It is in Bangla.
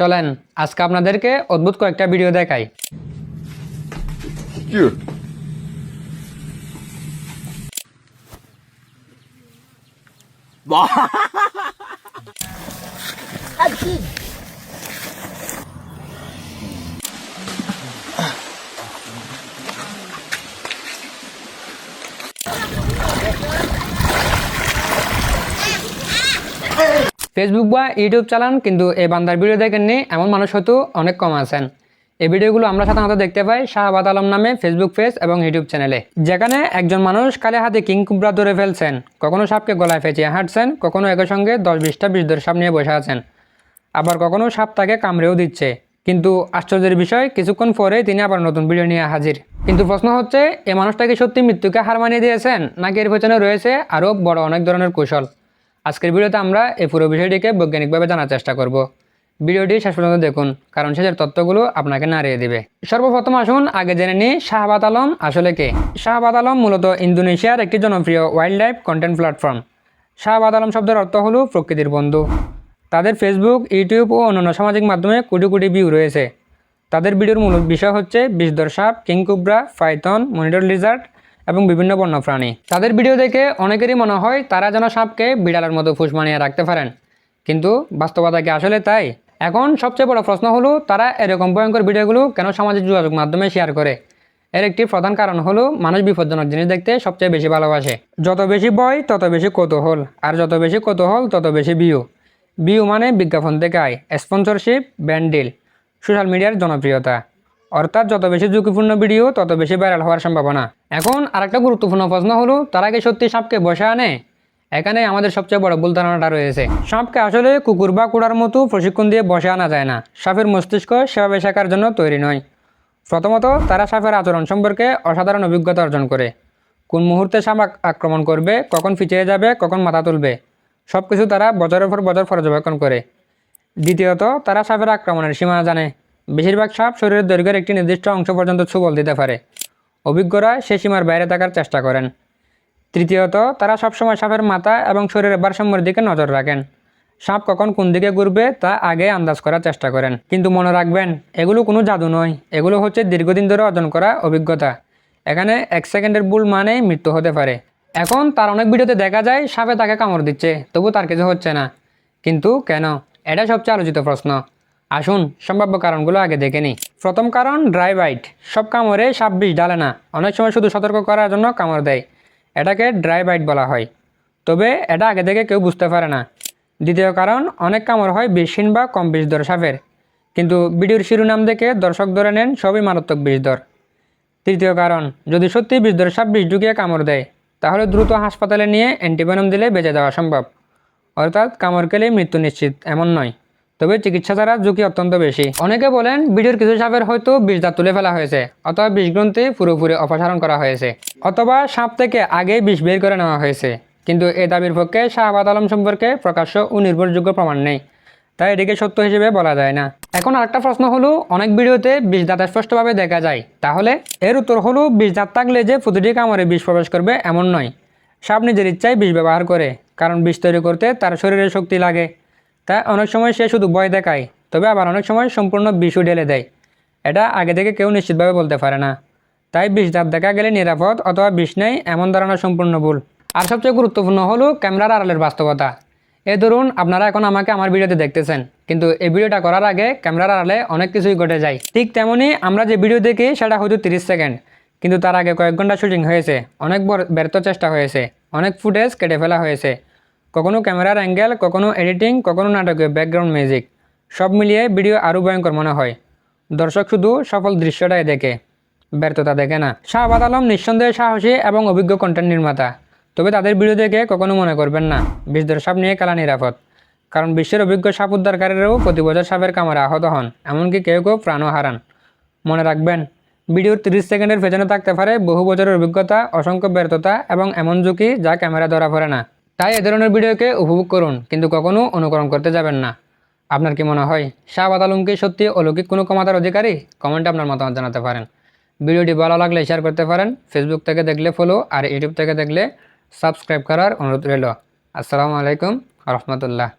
চলেন আজকে আপনাদেরকে অদ্ভুত কয়েকটা ভিডিও দেখাই। ফেসবুক বা ইউটিউব চালান কিন্তু এই বান্দার ভিডিও দেখেননি এমন মানুষ হয়তো অনেক কম আছেন। এই ভিডিওগুলো আমরা সাধারণত দেখতে পাই শাহাবাদ আলম নামে ফেসবুক পেজ এবং ইউটিউব চ্যানেলে, যেখানে একজন মানুষ কালে হাতে কিং কুবরা ধরে ফেলছেন, কখনো সাপকে গলায় ফেঁচিয়ে হাঁটছেন, কখনো একই সঙ্গে 10-20টা বিষধর সাপ নিয়ে বসে আছেন, আবার কখনো সাপ তাকে কামড়েও দিচ্ছে। কিন্তু আশ্চর্যের বিষয়, কিছুক্ষণ পরে তিনি আবার নতুন ভিডিও নিয়ে হাজির। কিন্তু প্রশ্ন হচ্ছে, এই মানুষটা কি সত্যি মৃত্যুকে হার মানিয়ে দিয়েছেন, নাকি এর পেছনে রয়েছে আরও বড় অনেক ধরনের কৌশল? আজকের ভিডিওতে আমরা এই পুরো বিষয়টিকে বৈজ্ঞানিকভাবে জানার চেষ্টা করব। ভিডিওটি শেষ পর্যন্ত দেখুন, কারণ শেষের তথ্যগুলো আপনাকে নাড়িয়ে দিবে। সর্বপ্রথম আসুন আগে জেনে নিই শাহাবাদ আলম আসলে কে। শাহাবাদ আলম মূলত ইন্দোনেশিয়ার একটি জনপ্রিয় wild life content platform. Shahabad Alam শব্দের অর্থ হলো প্রকৃতির বন্ধু। তাদের ফেসবুক, ইউটিউব ও অন্যান্য সামাজিক মাধ্যমে কোটি কোটি ভিউ রয়েছে। তাদের ভিডিওর মূল বিষয় হচ্ছে বিষধর সাপ, কিং কুবরা, পাইথন, মনিটর লিজার্ড এবং বিভিন্ন বন্যপ্রাণী। তাদের ভিডিও দেখে অনেকেরই মনে হয় তারা যেন সাপকে বিড়ালের মতো ফুস মানিয়ে রাখতে পারেন, কিন্তু বাস্তবতা কি আসলে তাই? এখন সবচেয়ে বড় প্রশ্ন হলো, তারা এরকম ভয়ঙ্কর ভিডিওগুলো কেন সামাজিক যোগাযোগ মাধ্যমে শেয়ার করে? এর একটি প্রধান কারণ হলো, মানুষ বিপজ্জনক জিনিস দেখতে সবচেয়ে বেশি ভালোবাসে। যত বেশি ভয় তত বেশি কৌতূহল, আর যত বেশি কৌতূহল তত বেশি ভিউ। ভিউ মানে বিজ্ঞাপন থেকে আয়, স্পন্সরশিপ, ব্র্যান্ড ডিল, সোশ্যাল মিডিয়ার জনপ্রিয়তা। অর্থাৎ যত বেশি ঝুঁকিপূর্ণ ভিডিও তত বেশি ভাইরাল হওয়ার সম্ভাবনা। এখন আরেকটা গুরুত্বপূর্ণ প্রশ্ন হলো, তারা কি সত্যি সাপকে বসে আনে? এখানে আমাদের সবচেয়ে বড় ভুল ধারণাটা রয়েছে। সাপকে আসলে কুকুর বা কুড়ার মতো প্রশিক্ষণ দিয়ে বসে আনা যায় না। সাপের মস্তিষ্ক সেভাবে শেখার জন্য তৈরি নয়। প্রথমত, তারা সাপের আচরণ সম্পর্কে অসাধারণ অভিজ্ঞতা অর্জন করে। কোন মুহূর্তে সাপ আক্রমণ করবে, কখন পিছিয়ে যাবে, কখন মাথা তুলবে, সব কিছু তারা বছরের পর বছর পর্যবেক্ষণ করে। দ্বিতীয়ত, তারা সাপের আক্রমণের সীমানা জানে। বেশিরভাগ সাপ শরীরের দৈর্ঘ্যের একটি নির্দিষ্ট অংশ পর্যন্ত ছোবল দিতে পারে। অভিজ্ঞরা সে সীমার বাইরে থাকার চেষ্টা করেন। তৃতীয়ত, তারা সবসময় সাপের মাথা এবং শরীরের ভারসাম্যের দিকে নজর রাখেন। সাপ কখন কোন দিকে ঘুরবে তা আগে আন্দাজ করার চেষ্টা করেন। কিন্তু মনে রাখবেন, এগুলো কোনো জাদু নয়, এগুলো হচ্ছে দীর্ঘদিন ধরে অর্জন করা অভিজ্ঞতা। এখানে 1 সেকেন্ডের ভুল মানে মৃত্যু হতে পারে। এখন তার অনেক ভিডিওতে দেখা যায় সাপে তাকে কামড় দিচ্ছে, তবু তার কিছু হচ্ছে না। কিন্তু কেন? এটা সবচেয়ে আলোচিত প্রশ্ন। আসুন সম্ভাব্য কারণগুলো আগে দেখে নিই। প্রথম কারণ, ড্রাই বাইট। সব কামড়ে সাপ বিষ ঢালে না, অনেক সময় শুধু সতর্ক করার জন্য কামড় দেয়। এটাকে ড্রাই বাইট বলা হয়, তবে এটা আগে থেকে কেউ বুঝতে পারে না। দ্বিতীয় কারণ, অনেক কামড় হয় বিষহীন বা কম বিষধর সাপের, কিন্তু ভিডিওর শিরোনাম দেখে দর্শক ধরে নেন সবই মারাত্মক বিষধর। তৃতীয় কারণ, যদি সত্যি বিষধর সাপ বিষ ঢুকিয়ে কামড় দেয়, তাহলে দ্রুত হাসপাতালে নিয়ে অ্যান্টিভেনম দিলে বেঁচে যাওয়া সম্ভব। অর্থাৎ কামড় খেলেই মৃত্যু নিশ্চিত এমন নয়, তবে চিকিৎসা ছাড়া ঝুঁকি অত্যন্ত বেশি। অনেকে বলেন ভিডিওর কিছু সাপের হয়তো বিষদাঁত তুলে ফেলা হয়েছে, অথবা বিষগ্রন্থি পুরোপুরি অপসারণ করা হয়েছে, অথবা সাপ থেকে আগেই বিষ বের করে নেওয়া হয়েছে। কিন্তু এ দাবির পক্ষে শাহাবাদ আলম সম্পর্কে প্রকাশ্য ও নির্ভরযোগ্য প্রমাণ নেই, তাই এটিকে সত্য হিসেবে বলা যায় না। এখন আরেকটা প্রশ্ন হলো, অনেক ভিডিওতে বিষদাঁত স্পষ্টভাবে দেখা যায়, তাহলে এর উত্তর হলো, বিষদাঁত থাকলে যে প্রতিটি কামড়ে বিষ প্রবেশ করবে এমন নয়। সাপ নিজের ইচ্ছায় বিষ ব্যবহার করে, কারণ বিষ তৈরি করতে তার শরীরে শক্তি লাগে। তাই অনেক সময় সে শুধু ভয় দেখায়, তবে আবার অনেক সময় সম্পূর্ণ বিষও ঢেলে দেয়। এটা আগে থেকে কেউ নিশ্চিতভাবে বলতে পারে না। তাই বিষদাঁত দেখা গেলে নিরাপদ অথবা বিষ নেই এমন ধারণা সম্পূর্ণ ভুল। আর সবচেয়ে গুরুত্বপূর্ণ হলো ক্যামেরার আড়ালের বাস্তবতা। ধরুন আপনারা এখন আমাকে আমার ভিডিওতে দেখতেছেন, কিন্তু এই ভিডিওটা করার আগে ক্যামেরার আড়ালে অনেক কিছুই ঘটে যায়। ঠিক তেমনি আমরা যে ভিডিও দেখি সেটা হয়তো 30 সেকেন্ড, কিন্তু তার আগে কয়েক ঘন্টা শুটিং হয়েছে, অনেক ব্যর্থ চেষ্টা হয়েছে, অনেক ফুটেজ কেটে ফেলা হয়েছে, কখনো ক্যামেরার অ্যাঙ্গেল, কখনো এডিটিং, কখনো নাটকীয় ব্যাকগ্রাউন্ড মিউজিক, সব মিলিয়ে ভিডিও আরও ভয়ঙ্কর মনে হয়। দর্শক শুধু সফল দৃশ্যটাই দেখে, ব্যর্থতা দেখে না। শাহাবাদ আলম নিঃসন্দেহে সাহসী এবং অভিজ্ঞ কন্টেন্ট নির্মাতা, তবে তাদের ভিডিও দেখে কখনো মনে করবেন না বিষধর সাপ নিয়ে খেলা নিরাপদ, কারণ বিশ্বের অভিজ্ঞ সাপ উদ্ধারকারীরাও প্রতি বছর সাপের কামড়ে আহত হন, এমনকি কেউ কেউ প্রাণও হারান। মনে রাখবেন, ভিডিওর 30 সেকেন্ডের পেছনে থাকতে পারে বহু বছরের অভিজ্ঞতা, অসংখ্য ব্যর্থতা এবং এমন ঝুঁকি যা ক্যামেরা ধরা পড়ে না। তাই এ ধরনের ভিডিওকে উপভোগ করুন, কিন্তু কখনো অনুকরণ করতে যাবেন না। আপনার কি মনে হয় শাহাবাদ আলম কি সত্যি অলৌকিক কোনো ক্ষমতার অধিকারী? কমেন্টে আপনার মতামত জানাতে পারেন। ভিডিওটি ভালো লাগলে শেয়ার করতে পারেন। ফেসবুক থেকে দেখলে ফলো, আর ইউটিউব থেকে দেখলে সাবস্ক্রাইব করার অনুরোধ রইল। আসসালামু আলাইকুম রহমতুল্লাহ।